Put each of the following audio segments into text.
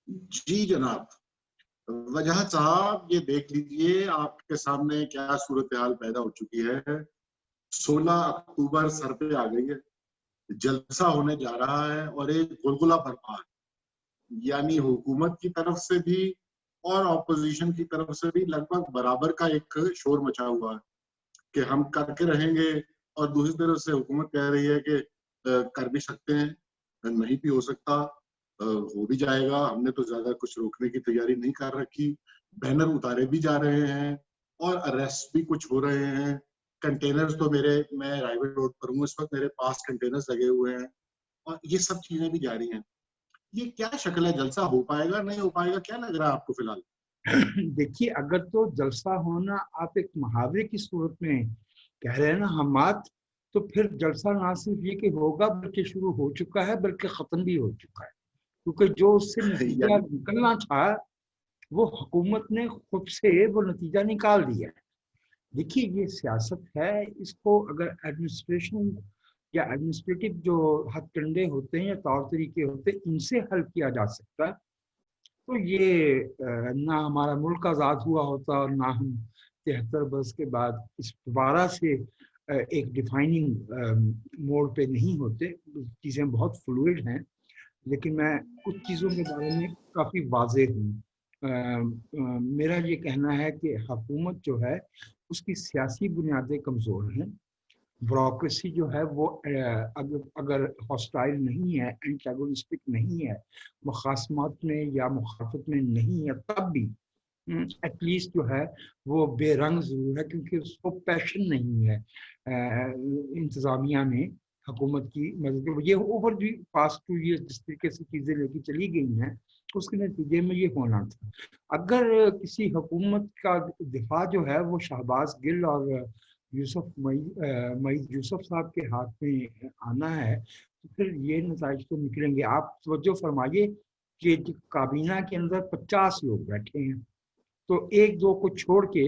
جی جناب، وجہ صاحب یہ دیکھ لیجئے آپ کے سامنے کیا صورتحال پیدا ہو چکی ہے۔ 16 اکتوبر سر پہ آ گئی ہے، جلسہ ہونے جا رہا ہے اور ایک غلغلہ برپا ہے، یعنی حکومت کی طرف سے بھی اور اپوزیشن کی طرف سے بھی لگ بھگ برابر کا ایک شور مچا ہوا ہے کہ ہم کر کے رہیں گے، اور دوسری طرف سے حکومت کہہ رہی ہے کہ کر بھی سکتے ہیں، نہیں بھی ہو سکتا، ہو بھی جائے گا، ہم نے تو زیادہ کچھ روکنے کی تیاری نہیں کر رکھی۔ بینر اتارے بھی جا رہے ہیں اور اریسٹ بھی کچھ ہو رہے ہیں۔ کنٹینرز تو میں رائیویل روڈ پر ہوں، اس وقت میرے پاس کنٹینرز لگے ہوئے ہیں اور یہ سب چیزیں بھی جاری ہیں۔ یہ کیا شکل ہے؟ جلسہ ہو پائے گا نہیں ہو پائے گا؟ کیا لگ رہا ہے آپ کو فی الحال؟ دیکھیے، اگر تو جلسہ ہونا آپ ایک محاورے کی صورت میں کہہ رہے ہیں نا ہمات، تو پھر جلسہ نہ صرف یہ کہ ہوگا بلکہ شروع ہو چکا ہے، بلکہ ختم بھی ہو چکا ہے، کیونکہ جو اس سے نتیجہ نکلنا تھا وہ حکومت نے خود سے وہ نتیجہ نکال دیا ہے۔ دیکھیے، یہ سیاست ہے، اس کو اگر ایڈمنسٹریشن یا ایڈمنسٹریٹو جو ہتھ کنڈے ہوتے ہیں یا طور طریقے ہوتے ہیں ان سے حل کیا جا سکتا ہے، تو یہ نہ ہمارا ملک آزاد ہوا ہوتا اور نہ ہم 73 برس کے بعد اس دوبارہ سے ایک ڈیفائننگ موڈ پہ نہیں ہوتے۔ چیزیں بہت فلوئڈ ہیں، لیکن میں کچھ چیزوں کے بارے میں کافی واضح ہوں۔ میرا یہ کہنا ہے کہ حکومت جو ہے اس کی سیاسی بنیادیں کمزور ہیں، بیوروکریسی جو ہے وہ اگر ہاسٹائل نہیں ہے، اینٹاگونسٹک نہیں ہے، مخاصمات میں یا مخالفت میں نہیں ہے، تب بھی ایٹ لیسٹ جو ہے وہ بے رنگ ضرور ہے، کیونکہ اس کو پیشن نہیں ہے انتظامیہ میں حکومت کی مدد۔ یہ اوور دی پاسٹ 2 years جس طریقے سے چیزیں لے کے چلی گئی ہیں اس کے نتیجے میں یہ ہونا تھا۔ اگر کسی حکومت کا دفاع جو ہے وہ شہباز گل اور معید یوسف صاحب کے ہاتھ میں آنا ہے تو پھر یہ نتائج تو نکلیں گے۔ آپ توجہ فرمائیے کہ کابینہ کے اندر 50 لوگ بیٹھے ہیں، تو ایک دو کو چھوڑ کے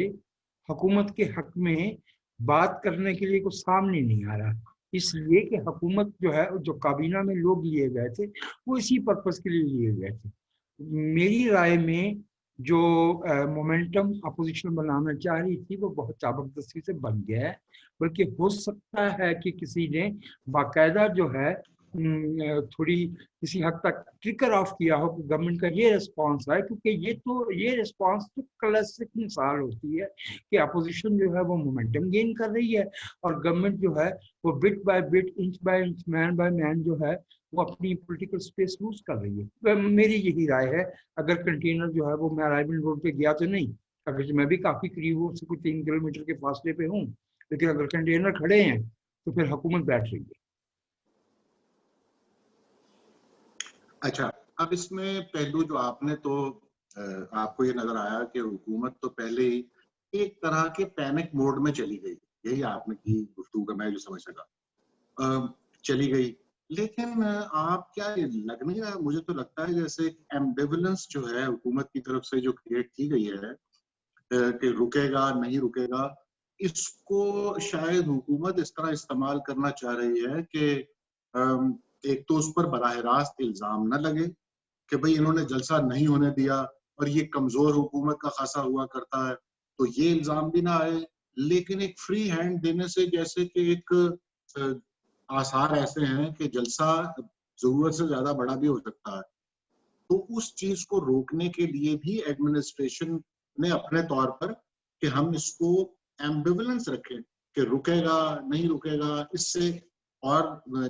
حکومت کے حق میں بات کرنے کے لیے کچھ سامنے نہیں آ رہا، اس لیے کہ حکومت جو ہے جو کابینہ میں لوگ لیے گئے تھے وہ اسی پرپس کے لیے لیے گئے تھے۔ میری رائے میں جو مومنٹم اپوزیشن بنانا چاہ رہی تھی وہ بہت زبردستی سے بن گیا ہے، بلکہ ہو سکتا ہے کہ کسی نے باقاعدہ جو ہے تھوڑی کسی حد تک ٹرگر آف کیا ہو کہ گورنمنٹ کا یہ ریسپانس ہے، کیونکہ یہ ریسپانس تو کلاسک مثال ہوتی ہے کہ اپوزیشن جو ہے وہ مومنٹم گین کر رہی ہے اور گورنمنٹ جو ہے وہ bit by bit, inch by inch, man by man جو ہے وہ اپنی پولیٹیکل سپیس لوز کر رہی ہے۔ میری یہی رائے ہے۔ اگر کنٹینر جو ہے وہ میں رائیول روڈ پہ گیا تو نہیں، اگر میں بھی کافی قریب ہوں، سے کوئی 3 کلومیٹر کے فاصلے پہ ہوں، لیکن اگر کنٹینر کھڑے ہیں تو پھر حکومت بیٹھ رہی ہے۔ اچھا، اب اس میں پہلو جو آپ نے تو آپ کو یہ نظر آیا کہ حکومت تو پہلے ہی ایک طرح کے پینک موڈ میں چلی گئی، یہی آپ نے کی گفتگو کا میں جو سمجھ سکا چلی گئی، لیکن آپ کیا لگ نہیں رہا؟ مجھے تو لگتا ہے جیسے ایمبیولنس جو ہے حکومت کی طرف سے جو کریٹ کی گئی ہے کہ رکے گا نہیں رکے گا، اس کو شاید حکومت اس طرح استعمال کرنا چاہ رہی ہے کہ ایک تو اس پر براہ راست الزام نہ لگے کہ بھئی انہوں نے جلسہ نہیں ہونے دیا اور یہ کمزور حکومت کا خاصا ہوا کرتا ہے، تو یہ الزام بھی نہ آئے، لیکن ایک فری ہینڈ دینے سے جیسے کہ ایک آثار ایسے ہیں کہ جلسہ ضرورت سے زیادہ بڑا بھی ہو سکتا ہے، تو اس چیز کو روکنے کے لیے بھی ایڈمنسٹریشن نے اپنے طور پر کہ ہم اس کو ایمبیولنس رکھیں کہ رکے گا نہیں رکے گا، اس سے اور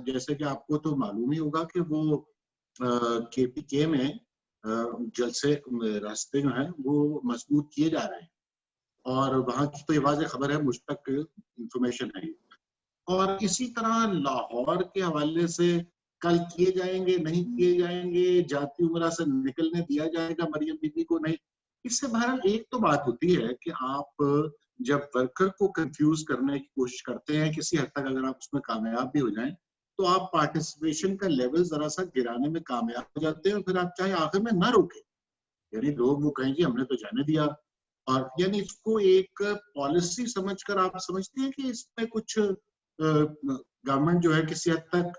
جیسے کہ آپ کو تو معلوم ہی ہوگا کہ وہ کے پی کے میں جلسے راستے جو ہیں وہ مضبوط کیے جا رہے ہیں، اور وہاں کی تو یہ واضح خبر ہے، مجھ تک انفارمیشن ہے، اور اسی طرح لاہور کے حوالے سے کل کیے جائیں گے نہیں کیے جائیں گے، جاتی عمرہ سے نکلنے دیا جائے گا مریم بی بی کو نہیں، اس سے بہرحال ایک تو بات ہوتی ہے کہ آپ جب ورکر کو کنفیوز کرنے کی کوشش کرتے ہیں کسی حد تک اگر آپ اس میں کامیاب بھی ہو جائیں تو آپ پارٹیسپیشن کا لیول ذرا سا گرانے میں کامیاب ہو جاتے ہیں، اور پھر آپ چاہے آخر میں نہ روکیں، یعنی لوگ وہ کہیں گے ہم نے تو جانے دیا، اور یعنی اس کو ایک پالیسی سمجھ کر آپ سمجھتے ہیں کہ اس میں کچھ گورنمنٹ جو ہے کسی حد تک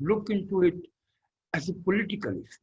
look into it as a political issue.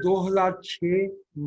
2006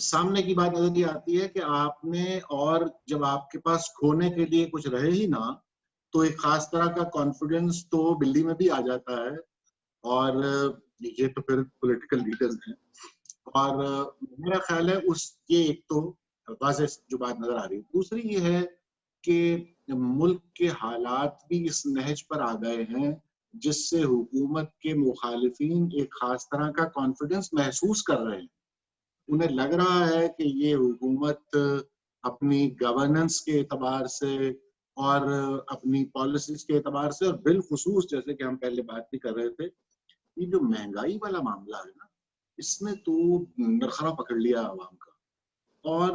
سامنے کی بات نظر یہ آتی ہے کہ آپ نے، اور جب آپ کے پاس کھونے کے لیے کچھ رہے ہی نہ تو ایک خاص طرح کا کانفیڈنس تو بلی میں بھی آ جاتا ہے، اور یہ تو پھر پولیٹیکل لیڈرز ہیں. اور میرا خیال ہے یہ ایک تو واضح جو بات نظر آ رہی ہے. دوسری یہ ہے کہ ملک کے حالات بھی اس نہج پر آ گئے ہیں جس سے حکومت کے مخالفین ایک خاص طرح کا کانفیڈنس محسوس کر رہے ہیں. انہیں لگ رہا ہے کہ یہ حکومت اپنی گورننس کے اعتبار سے اور اپنی پالیسیز کے اعتبار سے، اور بالخصوص جیسے کہ ہم پہلے بات بھی کر رہے تھے، یہ جو مہنگائی والا معاملہ ہے نا، اس نے تو نرخرا پکڑ لیا عوام کا. اور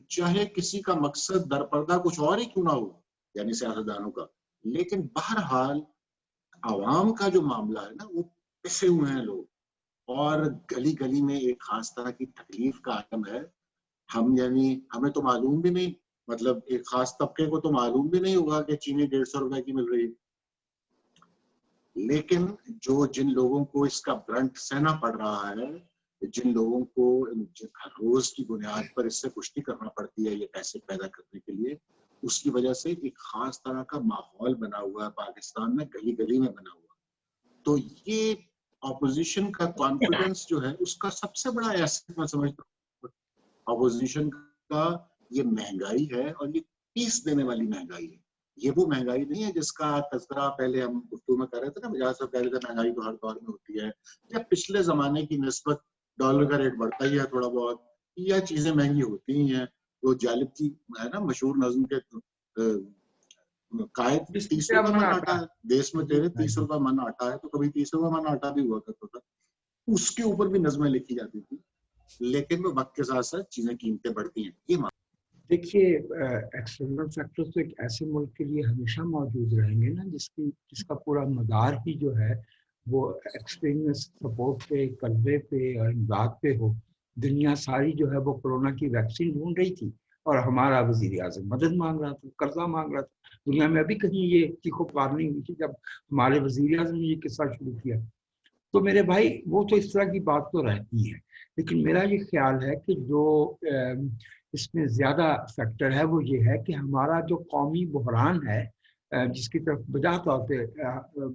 چاہے کسی کا مقصد درپردہ کچھ اور ہی کیوں نہ ہو، یعنی سیاستدانوں کا، لیکن بہرحال عوام کا جو معاملہ ہے نا، وہ پسے ہوئے ہیں لوگ، اور گلی گلی میں ایک خاص طرح کی تکلیف کا عالم ہے. یعنی ہمیں تو معلوم بھی نہیں، مطلب ایک خاص طبقے کو تو معلوم بھی نہیں ہوگا کہ چینی 150 روپے کی مل رہی ہے، لیکن جن لوگوں کو اس کا برنٹ سہنا پڑ رہا ہے، جن لوگوں کو ہر روز کی بنیاد پر اس سے کشتی کرنا پڑتی ہے یہ پیسے پیدا کرنے کے لیے، اس کی وجہ سے ایک خاص طرح کا ماحول بنا ہوا ہے پاکستان میں، گلی گلی میں بنا ہوا. تو یہ اپوزیشن کا کانفیڈنس جو ہے اس کا سب سے بڑا ایسٹ میں سمجھتا ہوں اپوزیشن کا یہ مہنگائی ہے، اور یہ پیس دینے والی مہنگائی ہے. یہ وہ مہنگائی نہیں ہے جس کا تذکرہ پہلے ہم گفتگو میں کر رہے تھے نا، 50 سے پہلے تو مہنگائی تو ہر دور میں ہوتی ہے، یا پچھلے زمانے کی نسبت ڈالر کا ریٹ بڑھتا ہی ہے تھوڑا بہت، یا چیزیں مہنگی ہوتی ہی ہیں. وہ جالب کی ہے نا مشہور نظم کے قائد 30 روپے من آٹا ہے، دیس میں تیرے 30 روپے من آٹا ہے، تو کبھی 30 روپے من آٹا بھی ہوا کرتا تھا. اس کے اوپر بھی نظمیں لکھی جاتی تھی، لیکن وہ وقت کے ساتھ ساتھ چیزیں قیمتیں بڑھتی ہیں. یہ دیکھیے ایکسٹرنل فیکٹرز تو ایک ایسے ملک کے لیے ہمیشہ موجود رہیں گے نا جس کا پورا مدار ہی جو ہے وہ ایکسٹرنل سپورٹ پہ، قرضے پہ اور امداد پہ ہو. دنیا ساری جو ہے وہ کورونا کی ویکسین ڈھونڈ رہی تھی، اور ہمارا وزیر اعظم مدد مانگ رہا تھا، قرضہ مانگ رہا تھا. دنیا میں ابھی کہیں یہ چیخو پار نہیں ہوئی تھی جب ہمارے وزیر اعظم نے یہ قصہ شروع کیا. تو میرے بھائی وہ تو اس طرح کی بات تو رہتی ہے، لیکن میرا یہ خیال ہے کہ جو اس میں زیادہ فیکٹر ہے وہ یہ ہے کہ ہمارا جو قومی بحران ہے، جس کی طرف بجا طور پہ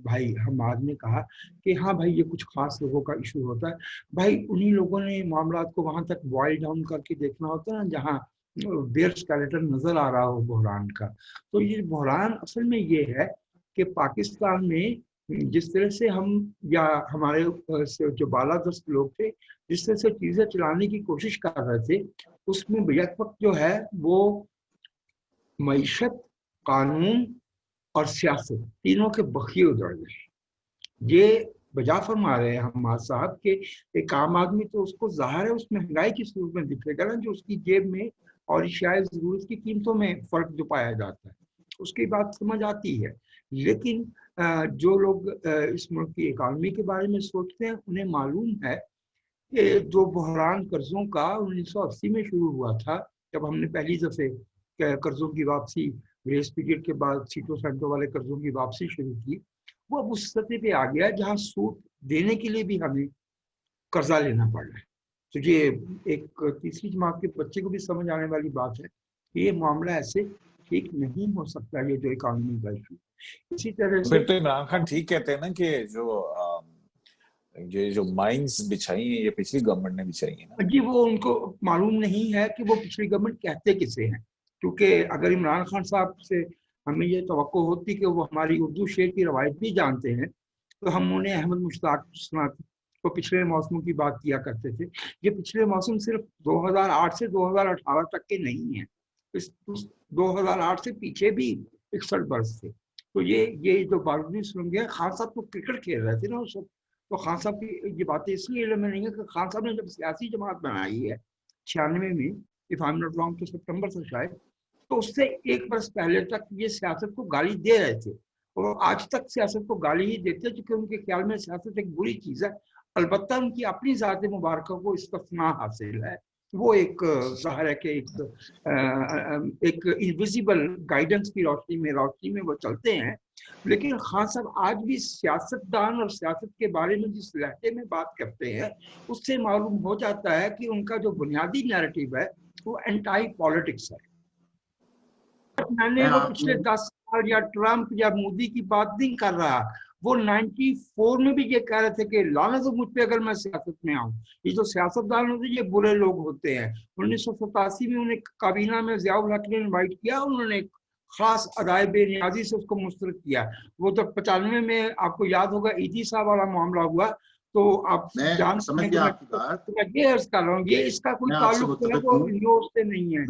بھائی حماد نے کہا کہ ہاں بھائی یہ کچھ خاص لوگوں کا ایشو ہوتا ہے. بھائی انہی لوگوں نے معاملات کو وہاں تک بوائل ڈاؤن کر کے دیکھنا ہوتا ہے نا جہاں بیر اسکیلیٹن نظر آ رہا ہو بحران کا. تو یہ بحران اصل میں یہ ہے کہ پاکستان میں جس طرح سے ہم یا ہمارے جو بالادست لوگ تھے جس طرح سے چیزیں چلانے کی کوشش کر رہے تھے، اس میں بیک وقت جو ہے وہ معیشت، قانون اور سیاست تینوں کے بخیے ادھر گئے. یہ بجا فرما رہے ہیں حماد صاحب کہ ایک عام آدمی تو اس کو ظاہر ہے اس مہنگائی کی صورت میں دکھے گا نا، جو اس کی جیب میں اور شاید ضرورت کی قیمتوں میں فرق جو پایا جاتا ہے اس کی بات سمجھ آتی ہے. لیکن جو لوگ اس ملک کی اکانومی کے بارے میں سوچتے ہیں انہیں معلوم ہے کہ جو بحران قرضوں کا 1980 میں شروع ہوا تھا، جب ہم نے پہلی دفعہ قرضوں کی واپسی گریس پیریڈ کے بعد سیٹوں سینٹوں والے قرضوں کی واپسی شروع کی، وہ اب اس سطح پہ آ گیا جہاں سود دینے کے لیے بھی ہمیں قرضہ لینا پڑ رہا ہے. تو یہ ایک تیسری جماعت کے بچے کو بھی سمجھ آنے والی بات ہے کہ یہ معاملہ ایسے ٹھیک نہیں ہو سکتا، یہ جو اکانومی کا ایشو. اسی طرح سے پھر تو عمران خان ٹھیک کہتے ہیں نا کہ جو مائنز بچھائی ہیں یہ پچھلی گورنمنٹ نے بچھائی ہیں نا. جی وہ ان کو معلوم نہیں ہے کہ وہ پچھلی گورنمنٹ کہتے کسے ہیں، کیونکہ اگر عمران خان صاحب سے ہمیں یہ توقع ہوتی کہ وہ ہماری اردو شعر کی روایت بھی جانتے ہیں تو ہم انہیں احمد مشتاق سناتے. وہ پچھلے موسموں کی بات کیا کرتے تھے. یہ پچھلے موسم صرف 2008 سے 2018 تک کے نہیں ہیں، 2008 سے پیچھے بھی 61 برس تھے. تو یہ جو بارودی سرنگ ہے، خان صاحب تو کرکٹ کھیل رہے تھے نا اس وقت. تو خان صاحب کی یہ باتیں اس لیے علم میں نہیں ہے کہ خان صاحب نے جب سیاسی جماعت بنائی ہے 96 میں، if I'm not wrong تو ستمبر سے شاید، تو اس سے ایک برس پہلے تک یہ سیاست کو گالی دے رہے تھے، اور آج تک سیاست کو گالی ہی دیتے کیونکہ ان کے خیال میں سیاست ایک بری چیز ہے. البتہ ان کی اپنی ذات مبارکہ کو استثناء حاصل ہے وہ ایک ظاہر ہے کہ ایک انویزیبل گائیڈنس کی روشنی میں وہ چلتے ہیں. لیکن خان صاحب آج بھی سیاستدان اور سیاست کے بارے میں جس لہجے میں بات کرتے ہیں اس سے معلوم ہو جاتا ہے کہ ان کا جو بنیادی نیریٹو ہے وہ اینٹائی پالیٹکس ہے. میں نے وہ پچھلے 10 سال یا ٹرمپ یا مودی کی بات نہیں کر رہا. وہ 94 میں بھی یہ کہہ رہے تھے کہ لعنت ہو مجھ پہ اگر میں سیاست میں آؤں. یہ جو سیاستدان ہوتے ہیں یہ برے لوگ ہوتے ہیں. 1987 میں انہیں کابینہ میں ضیاء الحق نے انوائٹ کیا, انہوں نے خاص ادائے بے نیازی سے اس کو مسترد کیا. وہ تو 95 میں آپ کو یاد ہوگا ایدھی صاحب والا معاملہ ہوا, تو آپ جانتے ہیں کہ میں یہ عرض کر رہا ہوں یہ اس کا کوئی تعلق جو ہے وہ سے نہیں ہے.